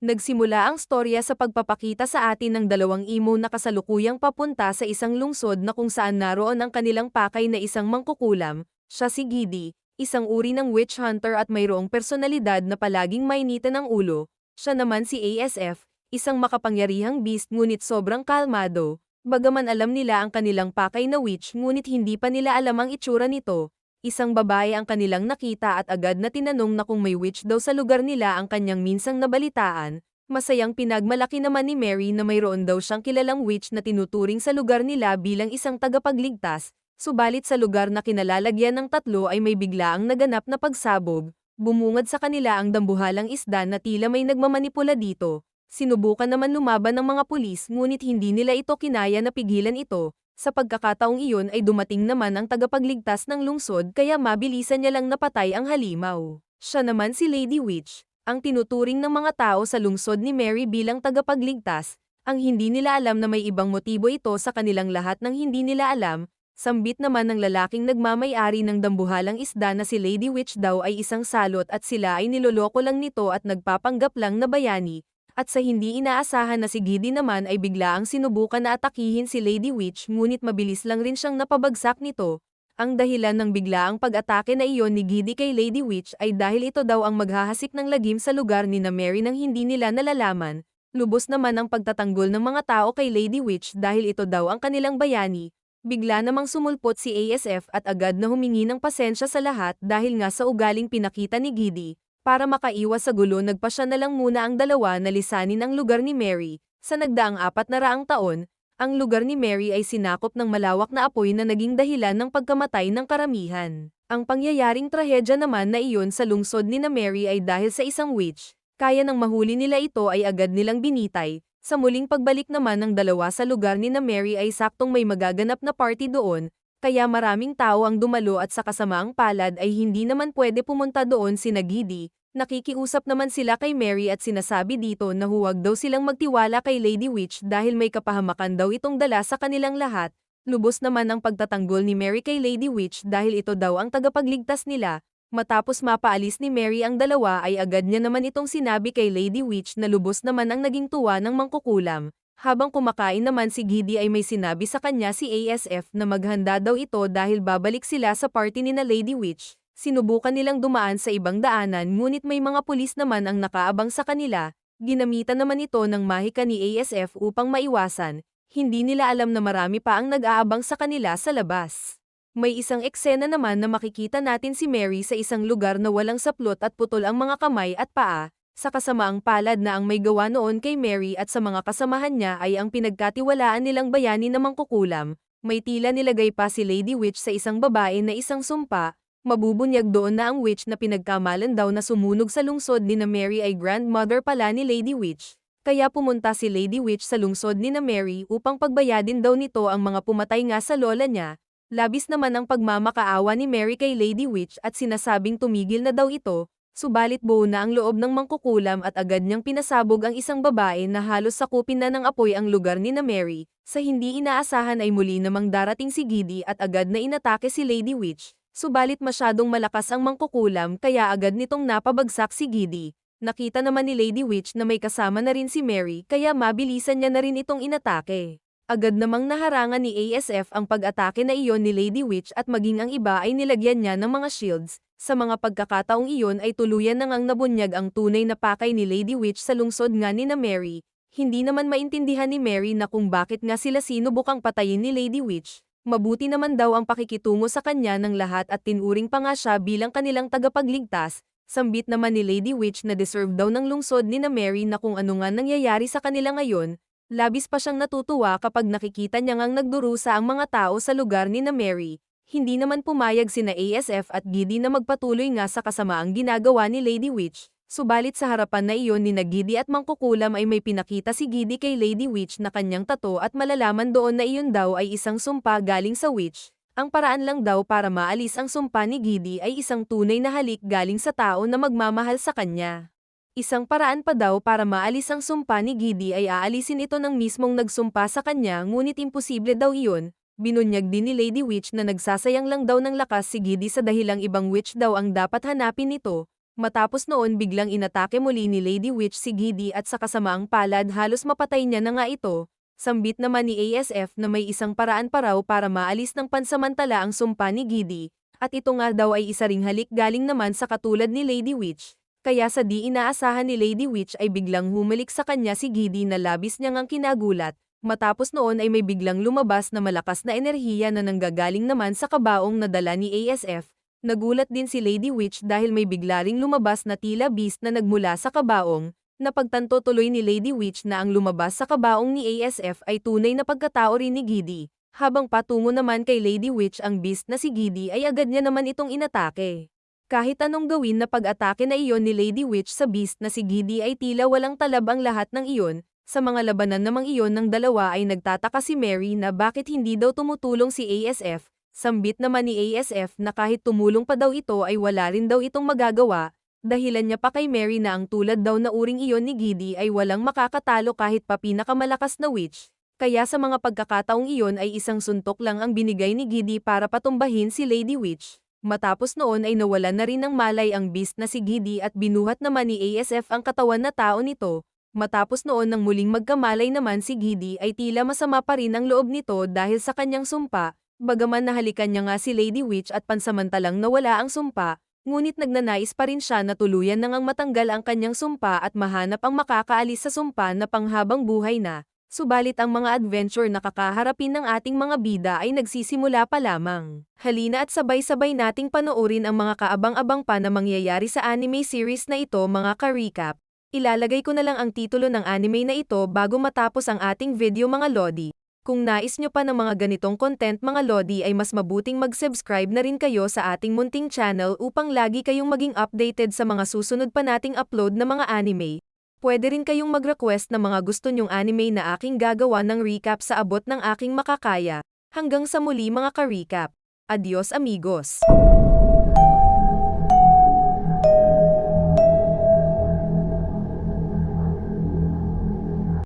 Nagsimula ang storya sa pagpapakita sa atin ng dalawang imo na kasalukuyang papunta sa isang lungsod na kung saan naroon ang kanilang pakay na isang mangkukulam, siya si Gidi, isang uri ng witch hunter at mayroong personalidad na palaging mainitan ng ulo, siya naman si ASF, isang makapangyarihang beast ngunit sobrang kalmado, bagaman alam nila ang kanilang pakay na witch ngunit hindi pa nila alam ang itsura nito. Isang babae ang kanilang nakita at agad na tinanong na kung may witch daw sa lugar nila ang kanyang minsang nabalitaan. Masayang pinagmalaki naman ni Mary na mayroon daw siyang kilalang witch na tinuturing sa lugar nila bilang isang tagapagligtas, subalit sa lugar na kinalalagyan ng tatlo ay may biglaang naganap na pagsabog. Bumungad sa kanila ang dambuhalang isda na tila may nagmamanipula dito. Sinubukan naman lumaban ng mga pulis ngunit hindi nila ito kinaya na pigilan ito. Sa pagkakataong iyon ay dumating naman ang tagapagligtas ng lungsod kaya mabilisan niya lang napatay ang halimaw. Siya naman si Lady Witch, ang tinuturing ng mga tao sa lungsod ni Mary bilang tagapagligtas, ang hindi nila alam na may ibang motibo ito sa kanilang lahat ng hindi nila alam, sambit naman ng lalaking nagmamay-ari ng dambuhalang isda na si Lady Witch daw ay isang salot at sila ay niloloko lang nito at nagpapanggap lang na bayani. At sa hindi inaasahan na si Gidi naman ay biglaang sinubukan na atakihin si Lady Witch ngunit mabilis lang rin siyang napabagsak nito. Ang dahilan ng biglaang pag-atake na iyon ni Gidi kay Lady Witch ay dahil ito daw ang maghahasik ng lagim sa lugar ni na Mary nang hindi nila nalalaman. Lubos naman ang pagtatanggol ng mga tao kay Lady Witch dahil ito daw ang kanilang bayani. Bigla namang sumulpot si ASF at agad na humingi ng pasensya sa lahat dahil nga sa ugaling pinakita ni Gidi. Para makaiwas sa gulo nagpasya na lang muna ang dalawa na lisanin ang lugar ni Mary. Sa nagdaang 400 taon, ang lugar ni Mary ay sinakop ng malawak na apoy na naging dahilan ng pagkamatay ng karamihan. Ang pangyayaring trahedya naman na iyon sa lungsod ni na Mary ay dahil sa isang witch. Kaya nang mahuli nila ito ay agad nilang binitay. Sa muling pagbalik naman ng dalawa sa lugar ni na Mary ay saktong may magaganap na party doon, kaya maraming tao ang dumalo at sa kasamaang palad ay hindi naman pwede pumunta doon si Gidi. Nakikiusap naman sila kay Mary at sinasabi dito na huwag daw silang magtiwala kay Lady Witch dahil may kapahamakan daw itong dala sa kanilang lahat. Lubos naman ang pagtatanggol ni Mary kay Lady Witch dahil ito daw ang tagapagligtas nila. Matapos mapaalis ni Mary ang dalawa ay agad niya naman itong sinabi kay Lady Witch na lubos naman ang naging tuwa ng mangkukulam. Habang kumakain naman si Gidi ay may sinabi sa kanya si ASF na maghanda daw ito dahil babalik sila sa party ni na Lady Witch. Sinubukan nilang dumaan sa ibang daanan ngunit may mga pulis naman ang nakaabang sa kanila. Ginamitan naman ito ng mahika ni ASF upang maiwasan. Hindi nila alam na marami pa ang nag-aabang sa kanila sa labas. May isang eksena naman na makikita natin si Mary sa isang lugar na walang saplot at putol ang mga kamay at paa. Sa kasamaang palad na ang may gawa noon kay Mary at sa mga kasamahan niya ay ang pinagkatiwalaan nilang bayani na mangkukulam. May tila nilagay pa si Lady Witch sa isang babae na isang sumpa. Mabubunyag doon na ang witch na pinagkamalan daw na sumunog sa lungsod ni na Mary ay grandmother pala ni Lady Witch. Kaya pumunta si Lady Witch sa lungsod ni na Mary upang pagbayadin daw nito ang mga pumatay nga sa lola niya. Labis naman ang pagmamakaawa ni Mary kay Lady Witch at sinasabing tumigil na daw ito. Subalit buo na ang loob ng mangkukulam at agad niyang pinasabog ang isang babae na halos sakupin na ng apoy ang lugar ni na Mary. Sa hindi inaasahan ay muli namang darating si Gidi at agad na inatake si Lady Witch. Subalit masyadong malakas ang mangkukulam kaya agad nitong napabagsak si Gidi. Nakita naman ni Lady Witch na may kasama na rin si Mary kaya mabilisan niya na rin itong inatake. Agad namang naharangan ni ASF ang pag-atake na iyon ni Lady Witch at maging ang iba ay nilagyan niya ng mga shields. Sa mga pagkakataong iyon ay tuluyan na ngang nabunyag ang tunay na pakay ni Lady Witch sa lungsod nga ni na Mary. Hindi naman maintindihan ni Mary na kung bakit nga sila sinubukang patayin ni Lady Witch. Mabuti naman daw ang pakikitungo sa kanya ng lahat at tinuring pa nga siya bilang kanilang tagapagligtas. Sambit naman ni Lady Witch na deserve daw ng lungsod ni na Mary na kung ano nga nangyayari sa kanila ngayon. Labis pa siyang natutuwa kapag nakikita niya ngang nagdurusa ang mga tao sa lugar ni na Mary. Hindi naman pumayag sina ASF at Gidi na magpatuloy nga sa kasamaang ginagawa ni Lady Witch. Subalit sa harapan na iyon ni Gidi at mangkukulam ay may pinakita si Gidi kay Lady Witch na kanyang tato at malalaman doon na iyon daw ay isang sumpa galing sa witch. Ang paraan lang daw para maalis ang sumpa ni Gidi ay isang tunay na halik galing sa tao na magmamahal sa kanya. Isang paraan pa daw para maalis ang sumpa ni Gidi ay aalisin ito ng mismong nagsumpa sa kanya ngunit imposible daw iyon. Binunyag din ni Lady Witch na nagsasayang lang daw ng lakas si Gidi sa dahilang ibang witch daw ang dapat hanapin nito. Matapos noon biglang inatake muli ni Lady Witch si Giddy at sa kasamaang palad halos mapatay niya na nga ito. Sambit naman ni ASF na may isang paraan pa raw para maalis ng pansamantala ang sumpa ni Giddy, at ito nga daw ay isa ring halik galing naman sa katulad ni Lady Witch. Kaya sa di inaasahan ni Lady Witch ay biglang humalik sa kanya si Giddy na labis niyang ang kinagulat. Matapos noon ay may biglang lumabas na malakas na enerhiya na nanggagaling naman sa kabaong na dala ni ASF. Nagulat din si Lady Witch dahil may bigla ring lumabas na tila beast na nagmula sa kabaong. Napagtanto tuloy ni Lady Witch na ang lumabas sa kabaong ni ASF ay tunay na pagkatao rin ni Giddy. Habang patungo naman kay Lady Witch ang beast na si Giddy ay agad niya naman itong inatake. Kahit anong gawin na pag-atake na iyon ni Lady Witch sa beast na si Giddy ay tila walang talab ang lahat ng iyon. Sa mga labanan namang iyon ng dalawa ay nagtataka si Mary na bakit hindi daw tumutulong si ASF. Sambit naman ni ASF na kahit tumulong pa daw ito ay wala rin daw itong magagawa. Dahilan niya pa kay Mary na ang tulad daw na uring iyon ni Giddy ay walang makakatalo kahit pa pinakamalakas na witch. Kaya sa mga pagkakataong iyon ay isang suntok lang ang binigay ni Giddy para patumbahin si Lady Witch. Matapos noon ay nawalan na rin ng malay ang beast na si Giddy at binuhat naman ni ASF ang katawan na tao nito. Matapos noon nang muling magkamalay naman si Giddy ay tila masama pa rin ang loob nito dahil sa kanyang sumpa, bagaman nahalikan niya nga si Lady Witch at pansamantalang nawala ang sumpa, ngunit nagnanais pa rin siya na tuluyan nang matanggal ang kanyang sumpa at mahanap ang makakaalis sa sumpa na panghabang buhay na. Subalit ang mga adventure na kakaharapin ng ating mga bida ay nagsisimula pa lamang. Halina at sabay-sabay nating panoorin ang mga kaabang-abang pa na mangyayari sa anime series na ito mga ka-recap. Ilalagay ko na lang ang titulo ng anime na ito bago matapos ang ating video mga lodi. Kung nais nyo pa ng mga ganitong content mga lodi ay mas mabuting mag-subscribe na rin kayo sa ating munting channel upang lagi kayong maging updated sa mga susunod pa nating upload na mga anime. Pwede rin kayong mag-request ng mga gusto nyong anime na aking gagawa ng recap sa abot ng aking makakaya. Hanggang sa muli mga ka-recap. Adios amigos!